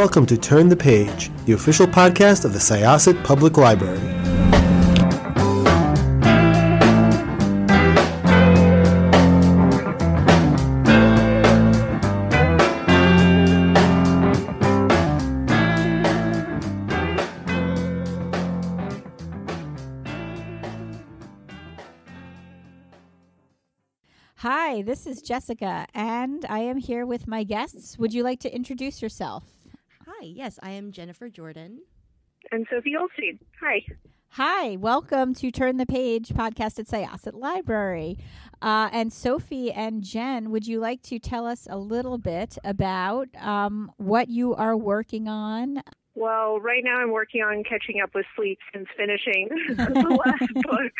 welcome to Turn the Page, the official podcast of the Syosset Public Library. Hi, this is Jessica, and I am here with my guests. Would you like to introduce yourself? Hi, yes, I am Jennifer Jordan. And Sophie Goldstein. Hi. Hi, welcome to Turn the Page podcast at Syosset Library. And Sophie and Jen, would you like to tell us a little bit about what you are working on? Well, right now I'm working on catching up with sleep since finishing the last book.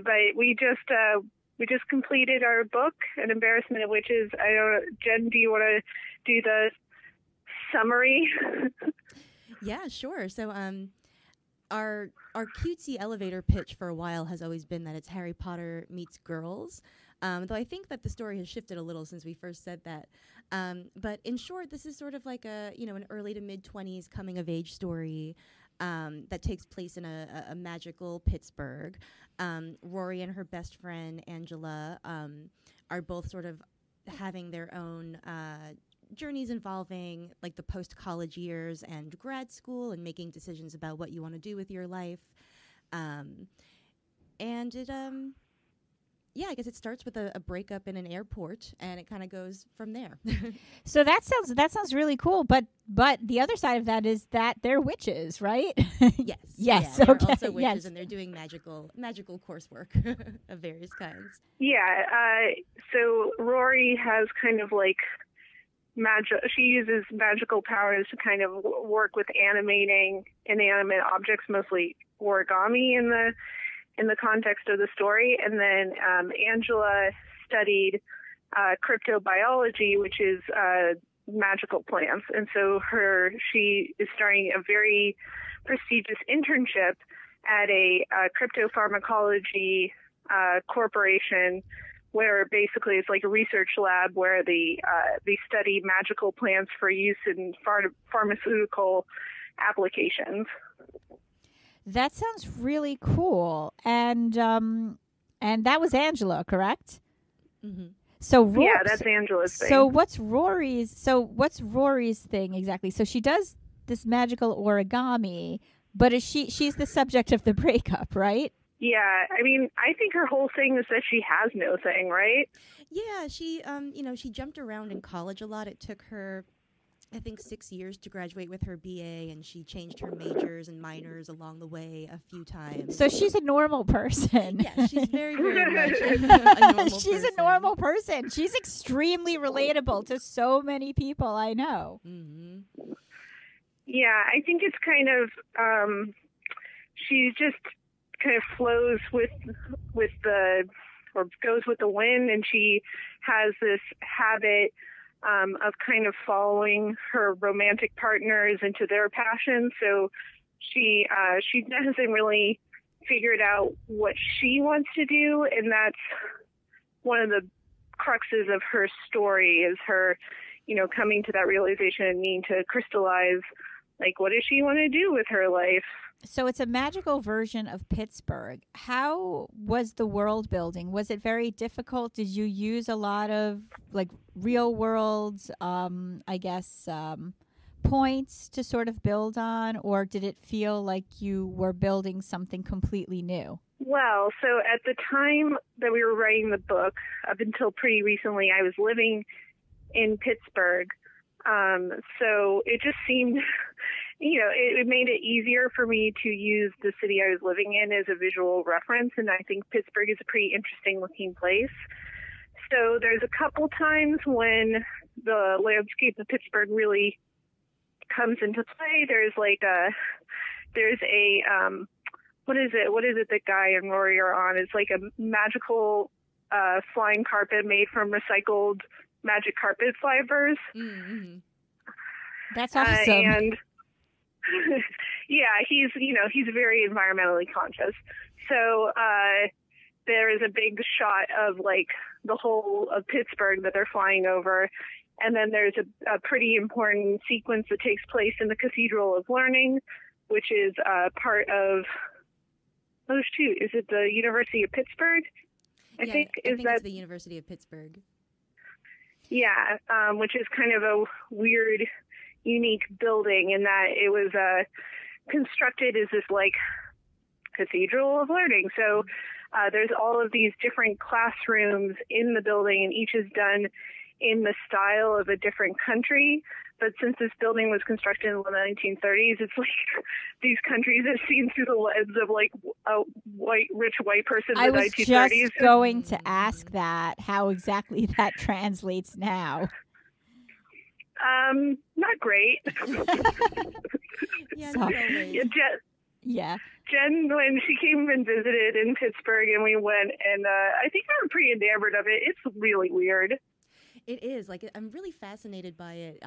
But we just completed our book, An Embarrassment of Witches. Jen, do you want to do the summary? Yeah, sure. So our cutesy elevator pitch for a while has always been that it's Harry Potter meets girls. Though I think that the story has shifted a little since we first said that. But in short, this is sort of like an early to mid-20s coming-of-age story that takes place in a magical Pittsburgh. Rory and her best friend, Angela, are both sort of having their own journeys involving like the post-college years and grad school and making decisions about what you want to do with your life. And it... I guess it starts with a breakup in an airport, and it kind of goes from there. So that sounds really cool. But the other side of that is that they're witches, right? Yes. Yes. Yeah, okay. they're also witches, yes. And they're doing magical coursework of various kinds. Yeah. So Rory has kind of like magic. She uses magical powers to kind of work with animating inanimate objects, mostly origami in the context of the story. And then Angela studied cryptobiology, which is magical plants. And so she is starting a very prestigious internship at a cryptopharmacology corporation, where basically it's like a research lab where they study magical plants for use in pharmaceutical applications. That sounds really cool, and that was Angela, correct? Mm-hmm. So yeah, that's Angela's thing. So what's Rory's thing exactly? So she does this magical origami, but she's the subject of the breakup, right? Yeah, I mean, I think her whole thing is that she has no thing, right? Yeah, she she jumped around in college a lot. It took her, I think, 6 years to graduate with her BA, and she changed her majors and minors along the way a few times. So she's a normal person. Yeah, she's very, very much a normal person. She's a normal person. She's extremely relatable to so many people I know. Mm-hmm. Yeah, I think it's kind of, she just kind of flows with goes with the wind, and she has this habit of kind of following her romantic partners into their passion. So she hasn't really figured out what she wants to do, and that's one of the cruxes of her story, is her, coming to that realization and needing to crystallize, like, what does she want to do with her life? So it's a magical version of Pittsburgh. How was the world building? Was it very difficult? Did you use a lot of like real world, points to sort of build on, or did it feel like you were building something completely new? Well, so at the time that we were writing the book, up until pretty recently, I was living in Pittsburgh. So it just seemed, it made it easier for me to use the city I was living in as a visual reference. And I think Pittsburgh is a pretty interesting looking place. So there's a couple times when the landscape of Pittsburgh really comes into play. There's what is it that Guy and Rory are on? It's like a magical flying carpet made from recycled magic carpet fibers. Mm-hmm. That's awesome. And yeah, he's very environmentally conscious. So there is a big shot of like the whole of Pittsburgh that they're flying over, And then there's a pretty important sequence that takes place in the Cathedral of Learning, which is part of, is it the University of Pittsburgh? I think it's the University of Pittsburgh. Yeah, which is kind of a weird, unique building in that it was constructed as this like Cathedral of Learning. So there's all of these different classrooms in the building, and each is done in the style of a different country. But since this building was constructed in the 1930s, it's like these countries are seen through the lens of like a rich white person in the 1930s. I was just going to ask that, how exactly that translates now. Not great. Yeah. Jenn, when she came and visited in Pittsburgh, and we went, and I think we were pretty enamored of it. It's really weird. It is. Like, I'm really fascinated by it.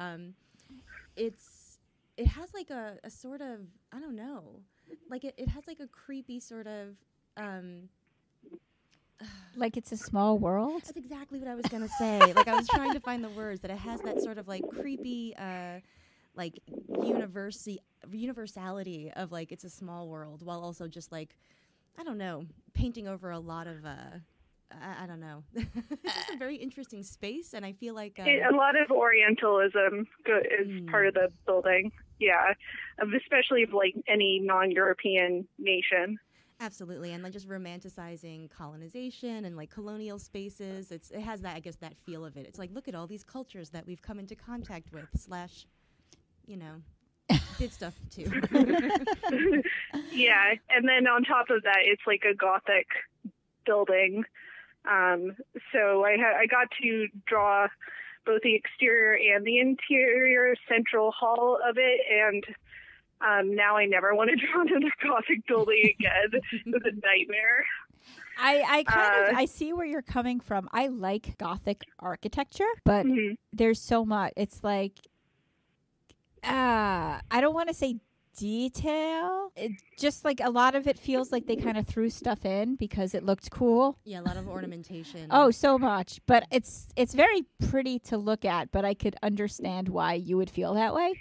It has like a sort of, I don't know, like it has like a creepy sort of like it's a small world. That's exactly what I was gonna say. Like, I was trying to find the words, that it has that sort of like creepy like universality of like it's a small world, while also just like, I don't know, painting over a lot of I don't know. It's just a very interesting space, and I feel like a lot of Orientalism is part of the building. Yeah, especially of like any non-European nation. Absolutely, and like just romanticizing colonization and like colonial spaces. It has that, I guess, that feel of it. It's like, look at all these cultures that we've come into contact with, did stuff too. Yeah, and then on top of that, it's like a Gothic building. So I got to draw both the exterior and the interior central hall of it, and now I never want to draw another Gothic building again. It was a nightmare. I see where you're coming from. I like Gothic architecture, but there's so much. It's like, I don't want to say detail. It just like a lot of it feels like they kind of threw stuff in because it looked cool. Yeah, a lot of ornamentation. Oh, so much. But it's very pretty to look at, but I could understand why you would feel that way.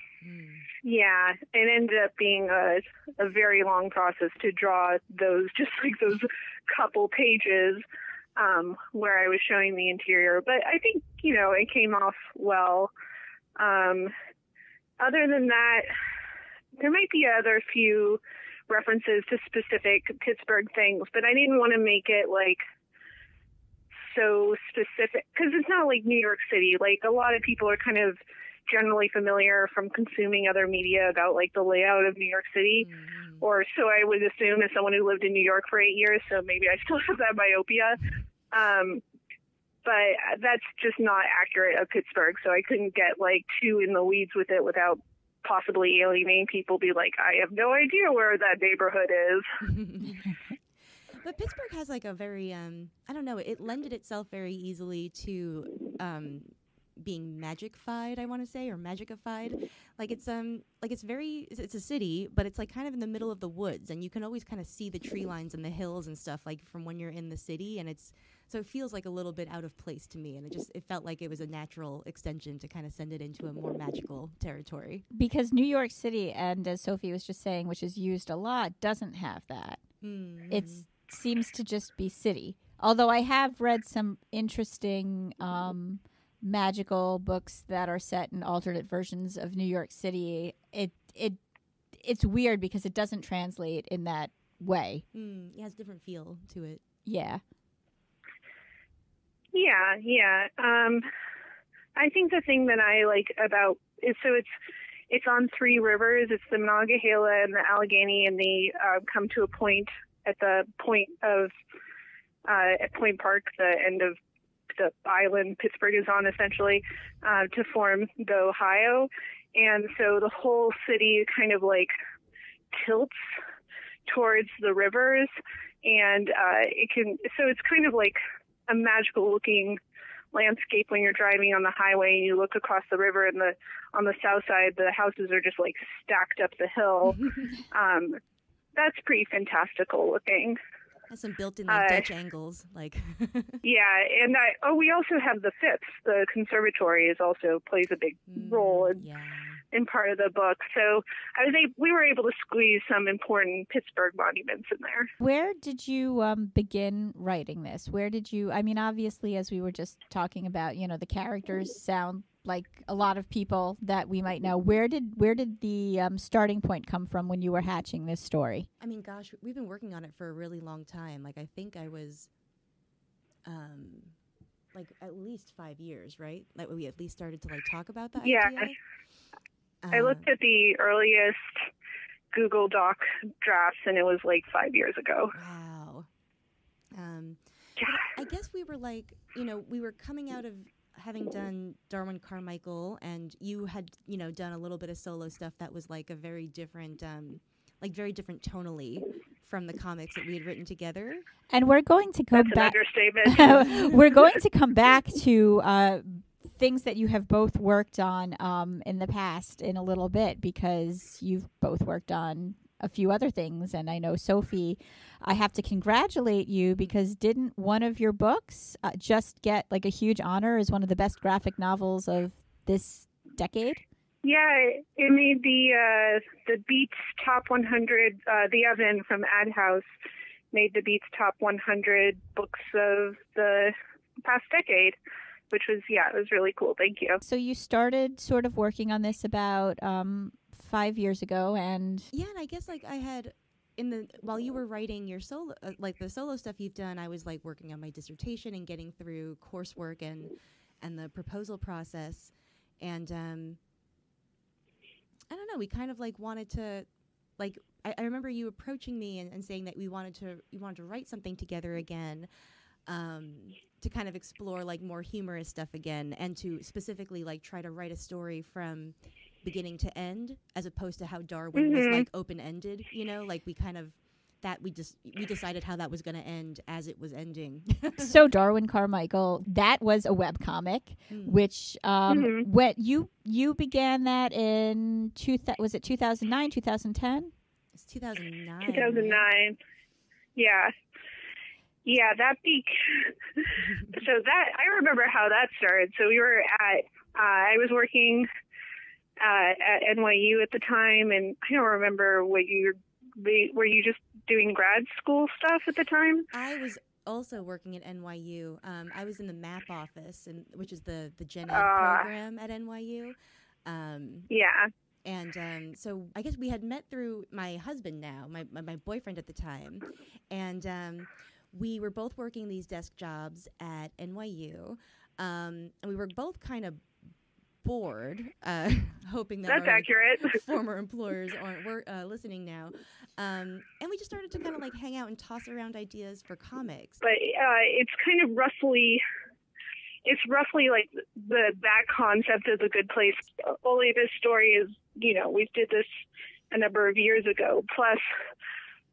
Yeah, it ended up being a very long process to draw those, just like those couple pages where I was showing the interior. But I think, it came off well. Other than that, there might be other few references to specific Pittsburgh things, but I didn't want to make it like so specific, because it's not like New York City. Like, a lot of people are kind of generally familiar from consuming other media about like the layout of New York City, or so I would assume, as someone who lived in New York for 8 years, so maybe I still have that myopia. But that's just not accurate of Pittsburgh, so I couldn't get like too in the weeds with it without possibly alienating people, be like, I have no idea where that neighborhood is. But Pittsburgh has like a very, I don't know, it lended itself very easily to being magic-fied, I want to say, or magic-ified. Like it's a city, but it's like kind of in the middle of the woods, and you can always kind of see the tree lines and the hills and stuff like from when you're in the city, and so it feels like a little bit out of place to me, and it felt like it was a natural extension to kind of send it into a more magical territory. Because New York City, and as Sophie was just saying, which is used a lot, doesn't have that. It seems to just be city. Although I have read some interesting magical books that are set in alternate versions of New York City. It's weird because it doesn't translate in that way. It has a different feel to it. Yeah. Yeah. I think the thing that I like about is, so it's on 3 rivers. It's the Monongahela and the Allegheny, and they come to a point at the point of at Point Park, the end of the island Pittsburgh is on, essentially, to form the Ohio. And so the whole city kind of like tilts towards the rivers, and it's kind of like a magical looking landscape when you're driving on the highway and you look across the river, and on the south side the houses are just like stacked up the hill. That's pretty fantastical looking. Has some built-in like Dutch angles, like. Yeah, and we also have the Phipps. The conservatory also plays a big role in part of the book. So we were able to squeeze some important Pittsburgh monuments in there. Where did you begin writing this? Where did you? I mean, obviously, as we were just talking about, the characters sound like a lot of people that we might know. Where did the starting point come from when you were hatching this story? I mean, gosh, we've been working on it for a really long time. Like, I think I was, like at least 5 years, right? Like we at least started to like talk about that idea. I looked at the earliest Google Doc drafts, and it was like 5 years ago. Wow. I guess we were like, we were coming out of having done Darwin Carmichael, and you had, done a little bit of solo stuff that was like a very different, tonally from the comics that we had written together. And we're going to go back. That's an understatement. We're going to come back to things that you have both worked on in the past in a little bit, because you've both worked on a few other things. And I know, Sophie, I have to congratulate you, because didn't one of your books just get like a huge honor as one of the best graphic novels of this decade? Yeah, it made the Beats Top 100. The Oven from Ad House made the Beats Top 100 books of the past decade, which was, it was really cool. Thank you. So you started sort of working on this about 5 years ago, and and I guess like I had while you were writing your solo, like the solo stuff you've done, I was like working on my dissertation and getting through coursework and the proposal process, and I don't know, we kind of like wanted to, like I remember you approaching me and saying that you wanted to write something together again. To kind of explore like more humorous stuff again, and to specifically like try to write a story from beginning to end, as opposed to how Darwin was like open-ended, like we kind of we decided how that was going to end as it was ending. So Darwin Carmichael, that was a webcomic, which when you began that in was it 2009, 2010? It's 2009. 2009. Yeah. Yeah, so that, I remember how that started. So we were I was working at NYU at the time, and I don't remember were you just doing grad school stuff at the time? I was also working at NYU. I was in the MAP office, which is the Gen Ed program at NYU. And so I guess we had met through my husband now, my boyfriend at the time, and we were both working these desk jobs at NYU, and we were both kind of bored, hoping that that's accurate. Former employers aren't listening now. And we just started to kind of like hang out and toss around ideas for comics. But it's kind of roughly like that concept of The Good Place. Only this story is, we did this a number of years ago, plus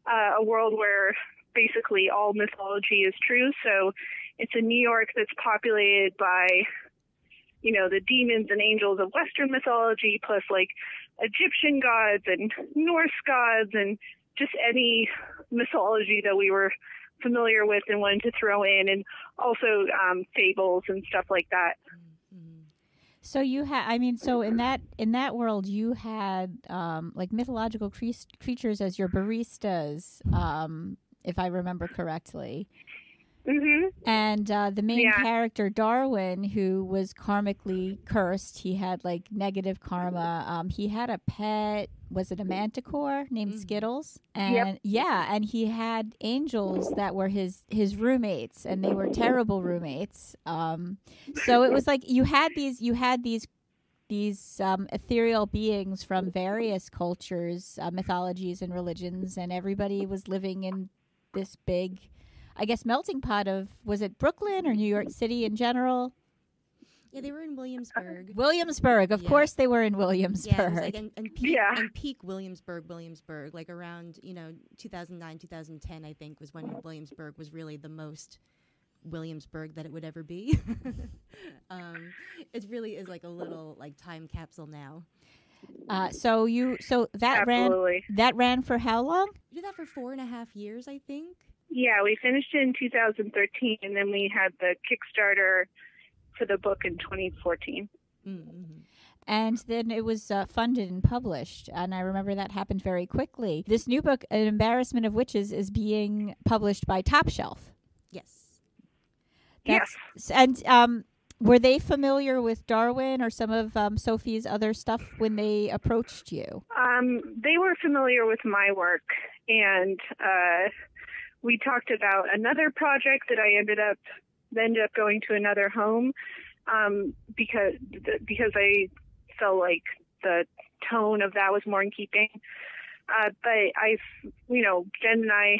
a world where basically all mythology is true. So it's a New York that's populated by, the demons and angels of Western mythology, plus like Egyptian gods and Norse gods and just any mythology that we were familiar with and wanted to throw in, and also fables and stuff like that. So you had, so in that world, you had like mythological creatures as your baristas, if I remember correctly. Mm-hmm. And the main character, Darwin, who was karmically cursed, he had like negative karma. He had a pet, was it a manticore named Skittles? And and he had angels that were his roommates, and they were terrible roommates. So it was like you had these ethereal beings from various cultures, mythologies, and religions, and everybody was living in this big, I guess, melting pot of, was it Brooklyn or New York City in general? Yeah, they were in Williamsburg. Williamsburg, of course they were in Williamsburg. Yeah, it was like and peak Williamsburg, like around 2009, 2010, I think, was when Williamsburg was really the most Williamsburg that it would ever be. It really is like a little like time capsule now. So that ran for how long? We did that for 4.5 years, I think. Yeah, we finished it in 2013, and then we had the Kickstarter for the book in 2014. Mm-hmm. And then it was funded and published, and I remember that happened very quickly. This new book, An Embarrassment of Witches, is being published by Top Shelf. Yes. Yes. And were they familiar with Darwin or some of Sophie's other stuff when they approached you? They were familiar with my work, and we talked about another project that I ended up going to another home because I felt like the tone of that was more in keeping. But Jen and I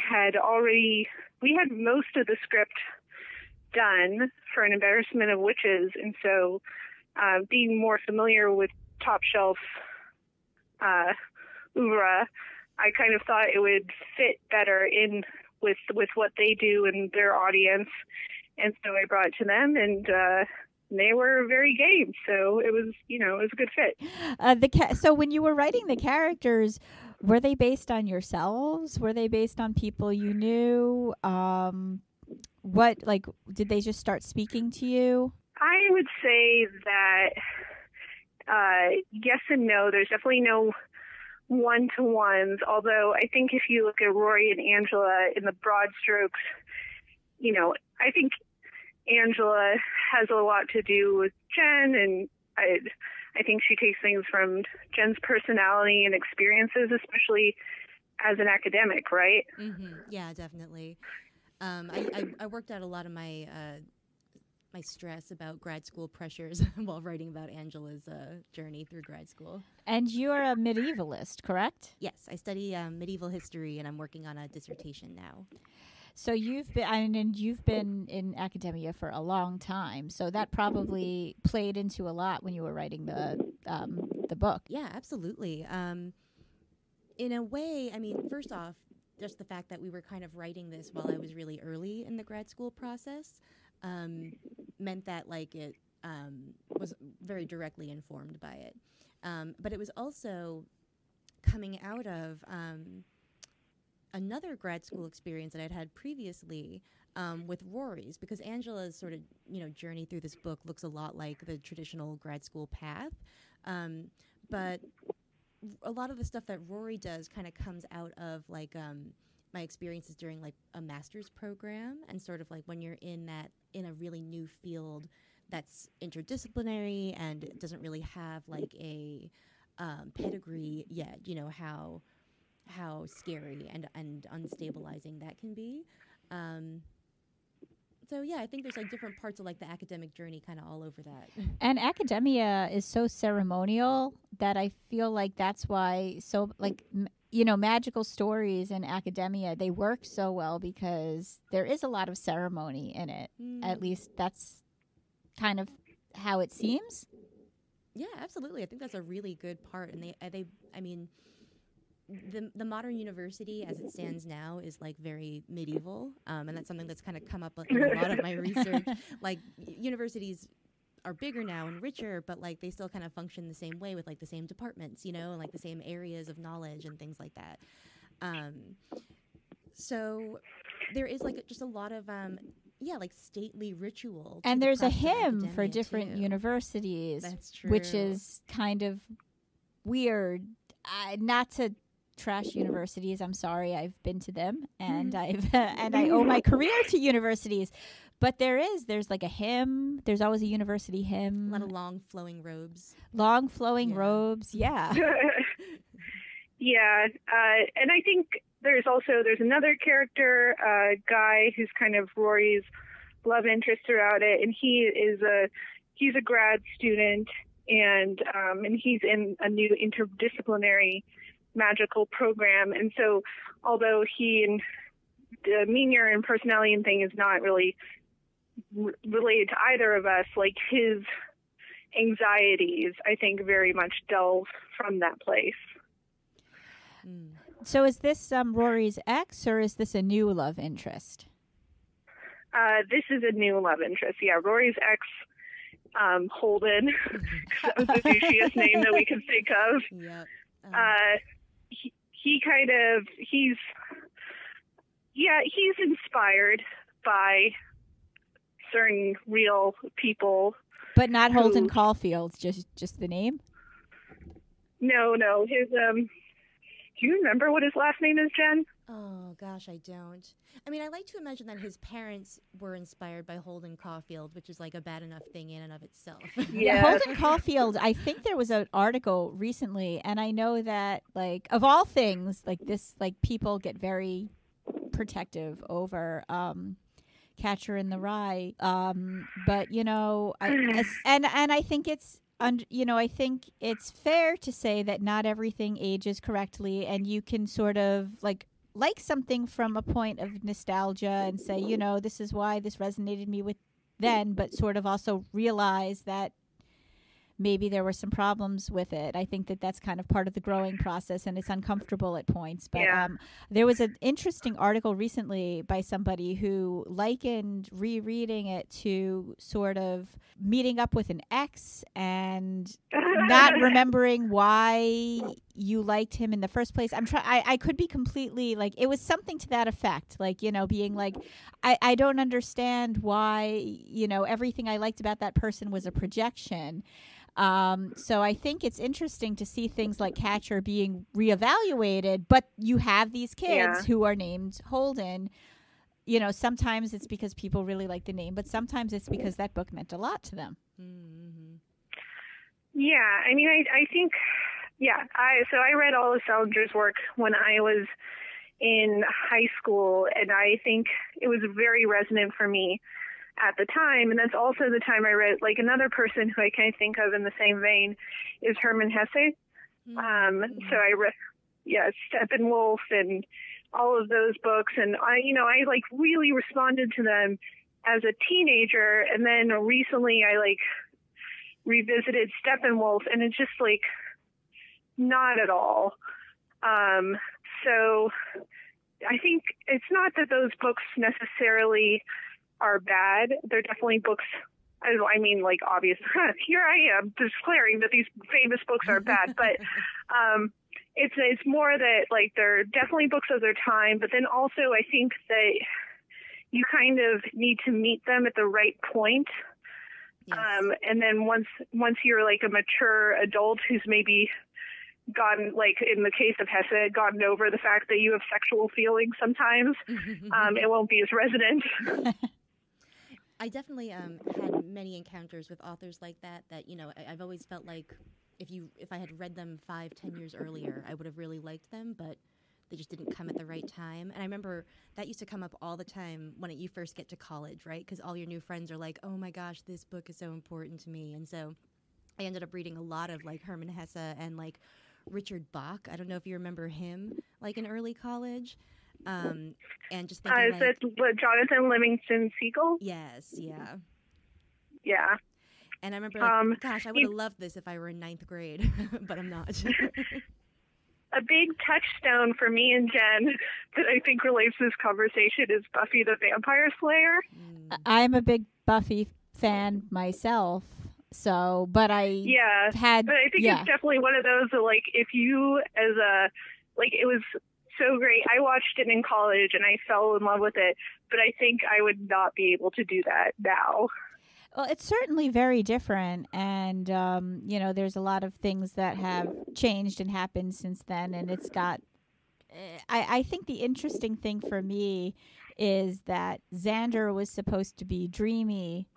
we had most of the script done for An Embarrassment of Witches, and so being more familiar with Top Shelf oeuvre, I kind of thought it would fit better in with what they do and their audience, and so I brought it to them, and they were very game. So it was a good fit. So when you were writing the characters, were they based on yourselves? Were they based on people you knew? Did they just start speaking to you? I would say that yes and no. There's definitely no one-to-ones, although I think if you look at Rory and Angela in the broad strokes, I think Angela has a lot to do with Jenn, and I think she takes things from Jenn's personality and experiences, especially as an academic, right? Mm-hmm. Yeah, definitely. I worked out a lot of my my stress about grad school pressures while writing about Angela's journey through grad school. And you're a medievalist, correct? Yes, I study medieval history, and I'm working on a dissertation now. So you've been in academia for a long time. So that probably played into a lot when you were writing the book. Yeah, absolutely. In a way, I mean, first off, just the fact that we were kind of writing this while I was really early in the grad school process meant that it was very directly informed by it. But it was also coming out of another grad school experience that I'd had previously with Rory's, because Angela's sort of journey through this book looks a lot like the traditional grad school path, but a lot of the stuff that Rory does kind of comes out of my experiences during a master's program, and sort of when you're in a really new field that's interdisciplinary and it doesn't really have a pedigree yet, how scary and unstabilizing that can be. So yeah, I think there's different parts of the academic journey kind of all over that. And academia is so ceremonial that I feel like that's why magical stories in academia, they work so well because there is a lot of ceremony in it. At least that's kind of how it seems. Yeah, absolutely. I think that's a really good part. And the modern university as it stands now is very medieval, and that's something that's kind of come up in a lot of my research. Universities are bigger now and richer, but they still kind of function the same way with the same departments, and the same areas of knowledge and things like that. So there is just a lot of stately ritual. And there's a hymn for different universities. That's true. Which is kind of weird. Not to trash universities. I'm sorry, I've been to them, and I owe my career to universities. But there's a hymn. There's always a university hymn. A lot of long flowing robes. Long flowing robes, yeah. Yeah, and I think there's another character, Guy, who's kind of Rory's love interest throughout it, and he's a grad student, and he's in a new interdisciplinary magical program, and so although he and the demeanor and personality and thing is not really related to either of us, his anxieties, I think, very much delve from that place. So is this Rory's ex, or is this a new love interest? This is a new love interest. Yeah, Rory's ex, Holden, that was the douchiest name that we could think of. Yep. Yeah, he's inspired by certain real people. But not Holden Caulfield, just the name? No. His do you remember what his last name is, Jen? Oh, gosh, I don't. I mean, I like to imagine that his parents were inspired by Holden Caulfield, which is like a bad enough thing in and of itself. Yeah, Holden Caulfield, I think there was an article recently, and I know that, like, of all things, like this, like, people get very protective over Catcher in the Rye. But, you know, I think it's, I think it's fair to say that not everything ages correctly, and you can sort of like something from a point of nostalgia and say, you know, this is why this resonated me with then, but sort of also realize that maybe there were some problems with it. I think that that's kind of part of the growing process, and it's uncomfortable at points. But there was an interesting article recently by somebody who likened rereading it to sort of meeting up with an ex and not remembering why you liked him in the first place. I could be completely, like, it was something to that effect, like, you know, being like, I don't understand why, you know, everything I liked about that person was a projection. So I think it's interesting to see things like Catcher being reevaluated, but you have these kids who are named Holden. You know, sometimes it's because people really like the name, but sometimes it's because that book meant a lot to them. Mm-hmm. Yeah, I mean, I think, I read all of Salinger's work when I was in high school, and I think it was very resonant for me at the time. And that's also the time I read, like, another person who I kind of think of in the same vein is Hermann Hesse. Mm-hmm. So I read, Steppenwolf and all of those books. And I like really responded to them as a teenager. And then recently I like revisited Steppenwolf, and it's just like not at all. So I think it's not that those books necessarily are bad. They're definitely books. I mean, like, obvious. Here I am declaring that these famous books are bad, but it's more that, like, they're definitely books of their time. But then also, I think that you kind of need to meet them at the right point. Yes. And then once you're like a mature adult who's maybe gotten, like in the case of Hesse, gotten over the fact that you have sexual feelings sometimes, it won't be as resonant. I definitely had many encounters with authors like that, you know, I've always felt like if I had read them 5-10 years earlier, I would have really liked them, but they just didn't come at the right time. And I remember that used to come up all the time when you first get to college, right? Because all your new friends are like, oh my gosh, this book is so important to me. And so I ended up reading a lot of like Hermann Hesse and like Richard Bach. I don't know if you remember him, like in early college. And just thinking, is it Jonathan Livingston Seagull? Yes, yeah. Yeah. And I remember, like, gosh, I would have loved this if I were in 9th grade, but I'm not. A big touchstone for me and Jen that I think relates to this conversation is Buffy the Vampire Slayer. I'm a big Buffy fan myself, so, but I had... But I think it's definitely one of those that, like, if you it was so great. I watched it in college and I fell in love with it, but I think I would not be able to do that now. Well, it's certainly very different, and, you know, there's a lot of things that have changed and happened since then, and it's got... I think the interesting thing for me is that Xander was supposed to be dreamy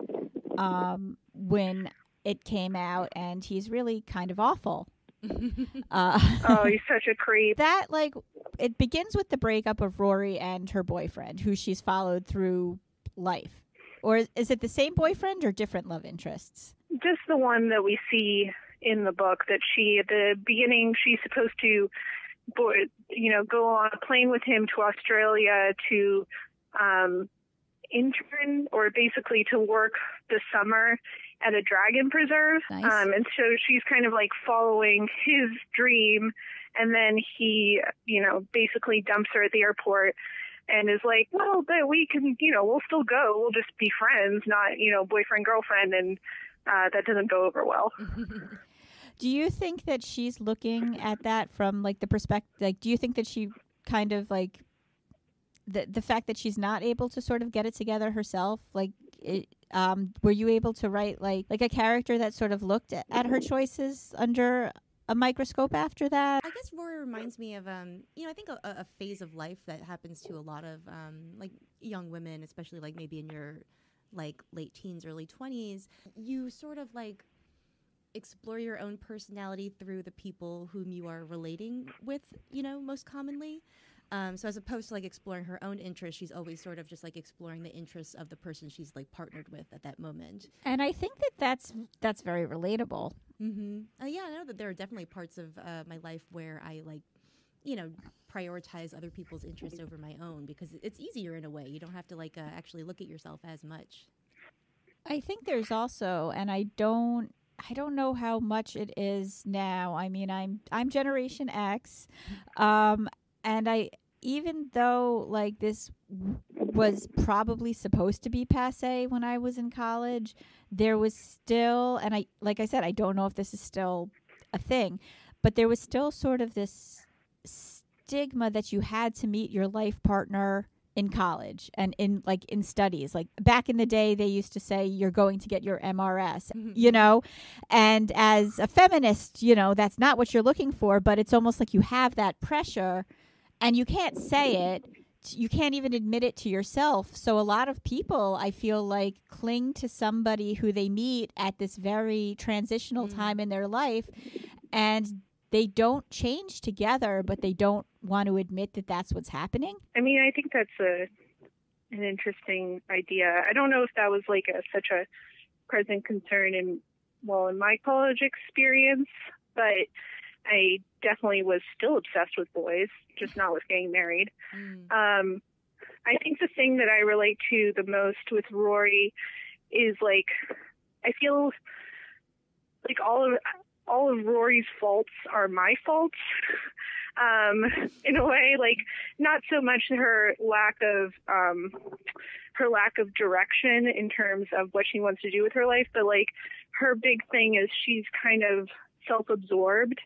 when it came out, and he's really kind of awful. He's such a creep. That, like, it begins with the breakup of Rory and her boyfriend, who she's followed through life. Or is it the same boyfriend or different love interests? Just the one that we see in the book, that she, at the beginning, she's supposed to, go on a plane with him to Australia to intern, or basically to work the summer at a dragon preserve. Nice. And so she's kind of like following his dream, and then he, basically dumps her at the airport and is like, well, but we can, we'll still go. We'll just be friends, not, boyfriend, girlfriend. And that doesn't go over well. Do you think that she's looking at that from, like, the perspective, like, do you think that she kind of, like, the fact that she's not able to sort of get it together herself, like, were you able to write like a character that sort of looked at her choices under a microscope after that? I guess Rory reminds me of, I think a phase of life that happens to a lot of like young women, especially like maybe in your like late teens, early 20s. You sort of like explore your own personality through the people whom you are relating with, most commonly. So as opposed to like exploring her own interests, she's always sort of just like exploring the interests of the person she's like partnered with at that moment. And I think that's very relatable. Mm-hmm. Yeah, I know that there are definitely parts of my life where I like, prioritize other people's interests over my own because it's easier in a way. You don't have to like actually look at yourself as much. I think there's also, and I don't know how much it is now. I mean, I'm Generation X, and even though like this was probably supposed to be passé when I was in college, there was still, and like I said, I don't know if this is still a thing, but there was still sort of this stigma that you had to meet your life partner in college and in studies. Like back in the day, they used to say you're going to get your MRS, and as a feminist, that's not what you're looking for, but it's almost like you have that pressure and you can't say it. You can't even admit it to yourself. So a lot of people, I feel like, cling to somebody who they meet at this very transitional time in their life, and they don't change together, but they don't want to admit that that's what's happening. I mean, I think that's an interesting idea. I don't know if that was like such a present concern in my college experience, but I definitely was still obsessed with boys, just not with getting married. I think the thing that I relate to the most with Rory is like, I feel like all of Rory's faults are my faults. In a way, like not so much her lack of direction in terms of what she wants to do with her life, but like her big thing is she's kind of self-absorbed.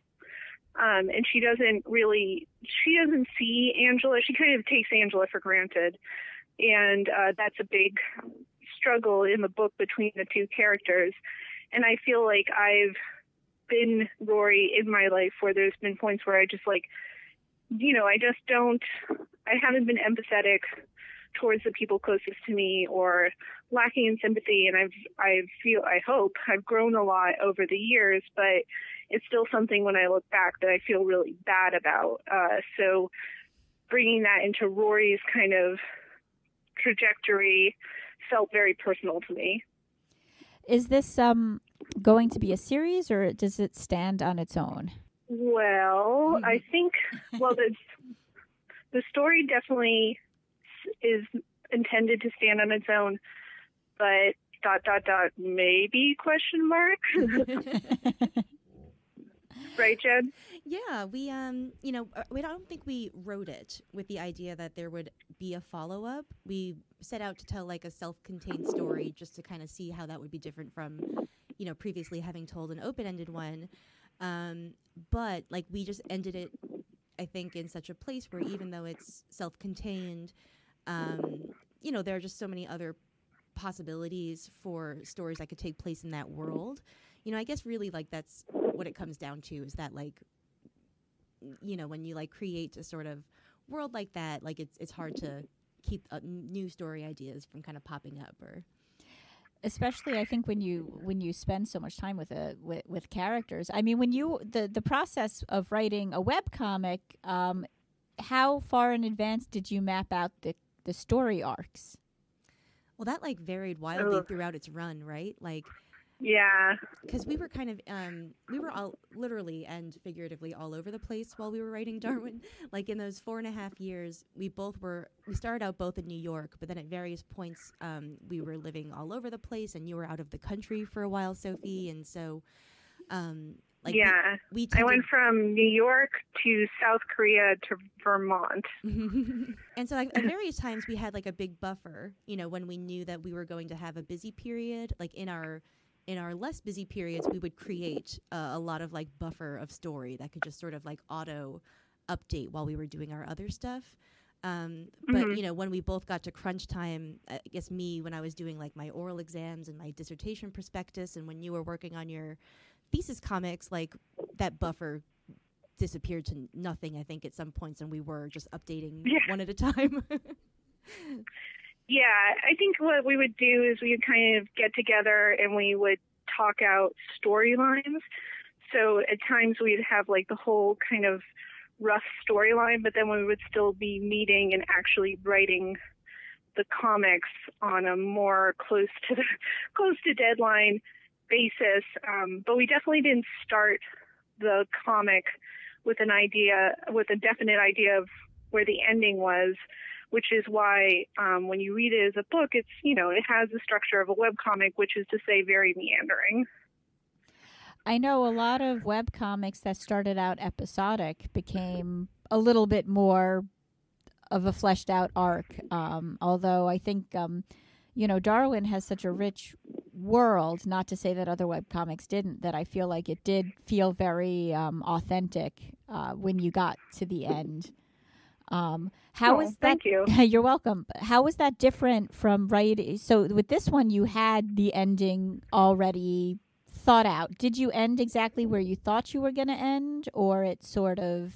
And she doesn't see Angela. She kind of takes Angela for granted. And that's a big struggle in the book between the two characters. And I feel like I've been Rory in my life where there's been points where I just like, I haven't been empathetic towards the people closest to me or lacking in sympathy. And I hope I've grown a lot over the years, but it's still something when I look back that I feel really bad about. So bringing that into Rory's kind of trajectory felt very personal to me. Is this going to be a series, or does it stand on its own? Well, I think, the story definitely is intended to stand on its own, but ... maybe ? Right, Jen? Yeah, we don't think we wrote it with the idea that there would be a follow-up. We set out to tell like a self-contained story just to kind of see how that would be different from, previously having told an open-ended one. But like we just ended it, I think, in such a place where even though it's self-contained, there are just so many other possibilities for stories that could take place in that world. I guess really like that's what it comes down to, is that like, when you like create a sort of world like that, like it's hard to keep new story ideas from kind of popping up, or especially I think when you spend so much time with characters. I mean, when the process of writing a webcomic, how far in advance did you map out the story arcs? Well, that like varied wildly throughout its run, right? Like, yeah, because we were kind of we were all literally and figuratively all over the place while we were writing Darwin. Like in those 4.5 years, we started out both in New York, but then at various points we were living all over the place, and you were out of the country for a while, Sophie, and so I went from New York to South Korea to Vermont. And so like, at various times we had like a big buffer, when we knew that we were going to have a busy period. Like in our less busy periods, we would create a lot of like buffer of story that could just sort of like auto update while we were doing our other stuff. But, you know, when we both got to crunch time, I guess me, when I was doing like my oral exams and my dissertation prospectus, and when you were working on your thesis comics, like that buffer disappeared to nothing, I think, at some points, and we were just updating one at a time. Yeah, I think what we would do is we would kind of get together and we would talk out storylines. So at times we'd have like the whole kind of rough storyline, but then we would still be meeting and actually writing the comics on a more close to deadline basis. But we definitely didn't start the comic with a definite idea of where the ending was, which is why when you read it as a book, it's, you know, it has the structure of a webcomic, which is to say very meandering. I know a lot of webcomics that started out episodic became a little bit more of a fleshed out arc. Although I think, you know, Darwin has such a rich world, not to say that other webcomics didn't, that I feel like it did feel very authentic when you got to the end. How was that? Thank you. You're welcome. How was that different from writing? So with this one, you had the ending already thought out. Did you end exactly where you thought you were going to end, or it sort of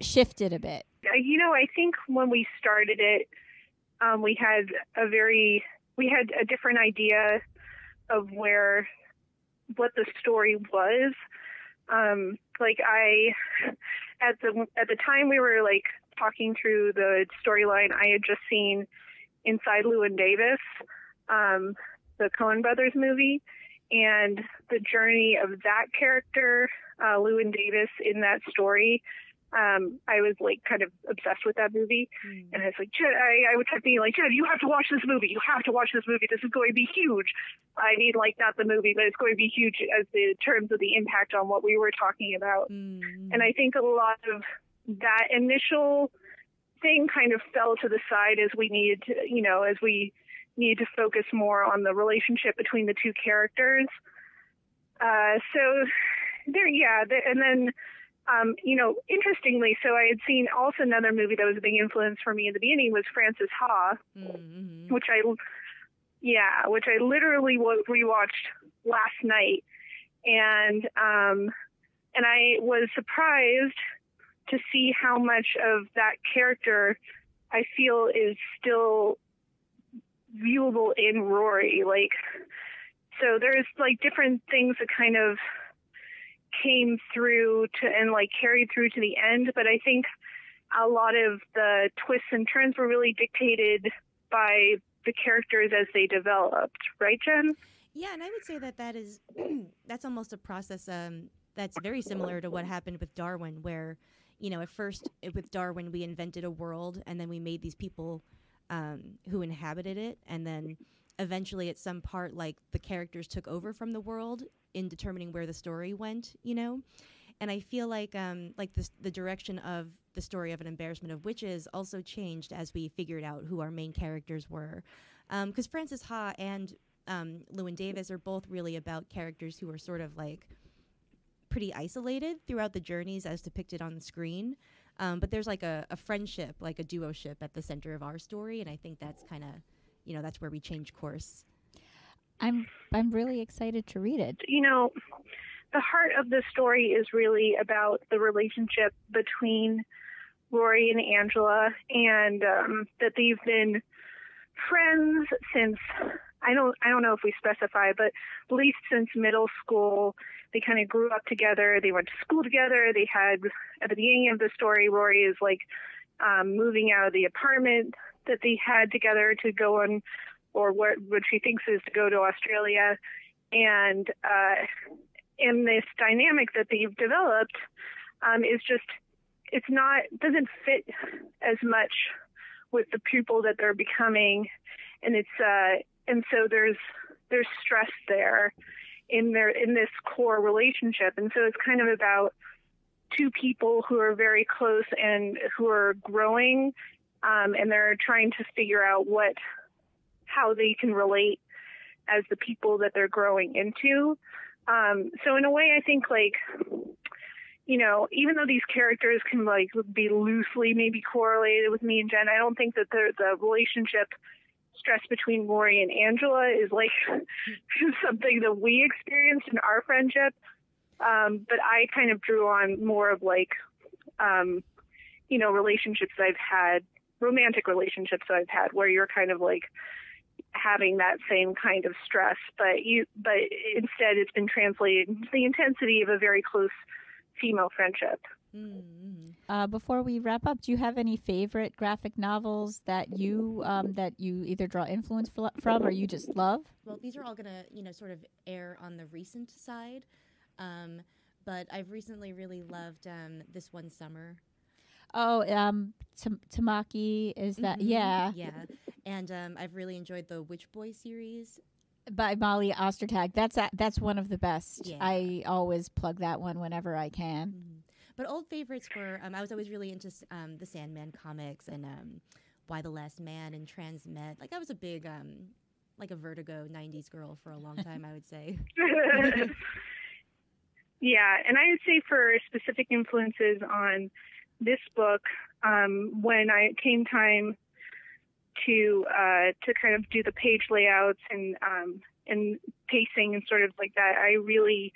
shifted a bit? You know, I think when we started it, we had a different idea of what the story was. At the time we were like talking through the storyline, I had just seen Inside Llewyn Davis, the Coen Brothers movie, and the journey of that character, Llewyn Davis, in that story. I was like kind of obsessed with that movie, and I was like, Jen, I would keep being like, Jen, you have to watch this movie. You have to watch this movie. This is going to be huge. I mean, like, not the movie, but it's going to be huge as in terms of the impact on what we were talking about. And I think a lot of that initial thing kind of fell to the side as we needed to focus more on the relationship between the two characters. And then. You know, interestingly, so I had seen also another movie that was a big influence for me in the beginning was Frances Ha, which I literally rewatched last night, and I was surprised to see how much of that character I feel is still viewable in Rory. Like, so there's like different things that kind of came through and like carried through to the end, but I think a lot of the twists and turns were really dictated by the characters as they developed, right, Jen? Yeah, and I would say that's almost a process that's very similar to what happened with Darwin, where, you know, at first with Darwin we invented a world and then we made these people who inhabited it, and then eventually at some part, like, the characters took over from the world in determining where the story went, you know? And I feel like the direction of the story of An Embarrassment of Witches also changed as we figured out who our main characters were. Because Frances Ha and Llewyn Davis are both really about characters who are sort of like pretty isolated throughout the journeys as depicted on the screen. But there's like a friendship, like a duo-ship at the center of our story, and I think that's kind of, you know, that's where we change course. I'm really excited to read it. You know, the heart of the story is really about the relationship between Rory and Angela, and that they've been friends since, I don't know if we specify, but at least since middle school. They kind of grew up together. They went to school together. They had, at the beginning of the story, Rory is like moving out of the apartment that they had together to go on, or what she thinks is to go to Australia. And in this dynamic that they've developed is just, doesn't fit as much with the people that they're becoming. And and so there's stress there in this core relationship. And so it's kind of about two people who are very close and who are growing, and they're trying to figure out how they can relate as the people that they're growing into. So in a way, I think, like, even though these characters can like be loosely maybe correlated with me and Jen, I don't think that the relationship stress between Rory and Angela is like something that we experienced in our friendship. But I kind of drew on more of like, relationships I've had, romantic relationships that I've had, where you're kind of like having that same kind of stress, but instead it's been translated into the intensity of a very close female friendship. Mm-hmm. Before we wrap up, do you have any favorite graphic novels that you either draw influence from or you just love? Well, these are all gonna sort of err on the recent side, but I've recently really loved This One Summer. Oh, Tamaki is that? Mm-hmm. Yeah. And I've really enjoyed the Witch Boy series by Molly Ostertag. That's one of the best. Yeah. I always plug that one whenever I can. Mm-hmm. But old favorites were I was always really into the Sandman comics and Why the Last Man and Transmet. Like I was a big like a Vertigo 90s girl for a long time, I would say. Yeah, and I would say for specific influences on this book, when it came time to kind of do the page layouts and pacing and sort of like that, I really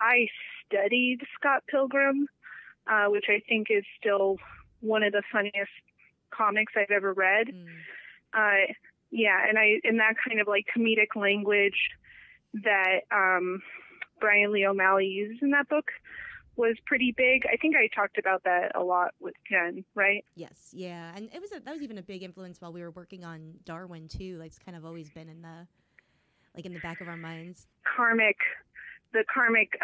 I studied Scott Pilgrim, which I think is still one of the funniest comics I've ever read. And that kind of like comedic language that Brian Lee O'Malley uses in that book was pretty big. I think I talked about that a lot with Jen, right? Yes, yeah, and that was even a big influence while we were working on Darwin too. Like it's kind of always been in the back of our minds. The karmic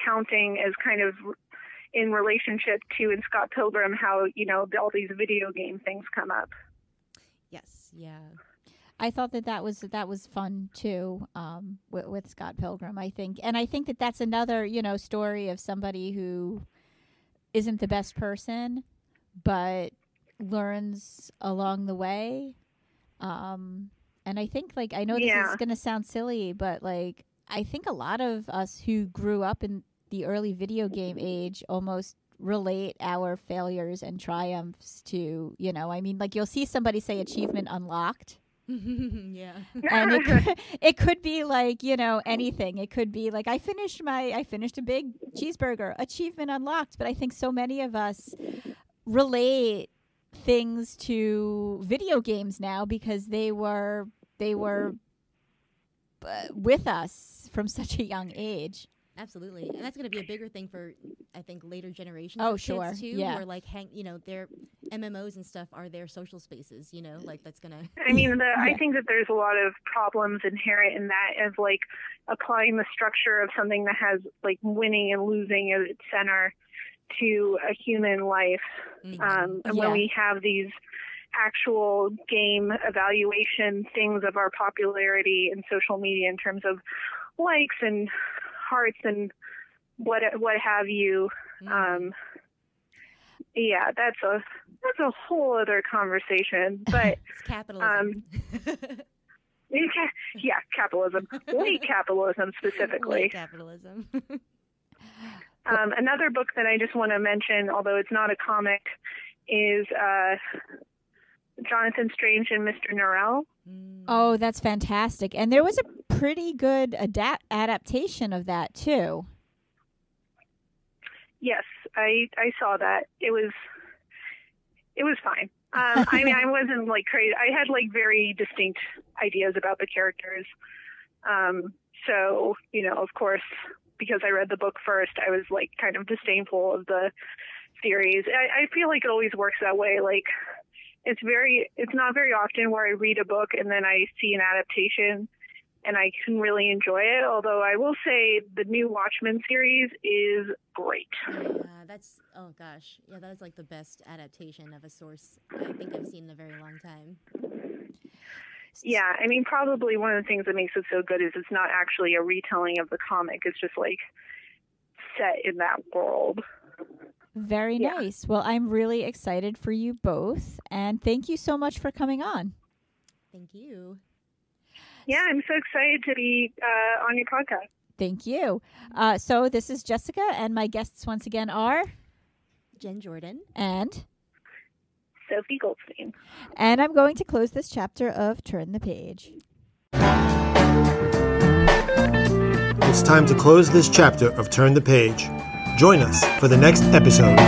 counting is kind of in relationship to in Scott Pilgrim how all these video game things come up. Yes, yeah. I thought that was fun too, with Scott Pilgrim. I think that that's another story of somebody who isn't the best person, but learns along the way. And I think I know this is going to sound silly, but I think a lot of us who grew up in the early video game age almost relate our failures and triumphs to you'll see somebody say achievement unlocked. Yeah. And it could be anything. It could be I finished a big cheeseburger, achievement unlocked. But I think so many of us relate things to video games now because they were with us from such a young age. Absolutely, and that's going to be a bigger thing for I think later generations. Oh, of sure, kids too, yeah. Who are their MMOs and stuff are their social spaces. That's gonna. I mean, I think that there's a lot of problems inherent in that of applying the structure of something that has winning and losing at its center to a human life. Mm-hmm. And when we have these actual game evaluation things of our popularity in social media in terms of likes and hearts and what have you. That's a whole other conversation. But it's capitalism. Capitalism. Late capitalism specifically. Late capitalism. Another book that I just want to mention, although it's not a comic, is Jonathan Strange and Mr. Norrell. Oh, that's fantastic. And there was a pretty good adaptation of that, too. Yes, I saw that. It was fine. I mean, I wasn't crazy. I had very distinct ideas about the characters. So, of course, because I read the book first, I was kind of disdainful of the series. I feel like it always works that way. It's not very often where I read a book and then I see an adaptation and I can really enjoy it. Although I will say the new Watchmen series is great. That's the best adaptation of a source I think I've seen in a very long time. Yeah, I mean, probably one of the things that makes it so good is it's not actually a retelling of the comic. It's just set in that world. Very nice. Well, I'm really excited for you both, and thank you so much for coming on. Thank you. Yeah, I'm so excited to be on your podcast. Thank you. So this is Jessica, and my guests once again are Jenn Jordan and Sophie Goldstein. And I'm going to close this chapter of Turn the Page. It's time to close this chapter of Turn the Page. Join us for the next episode.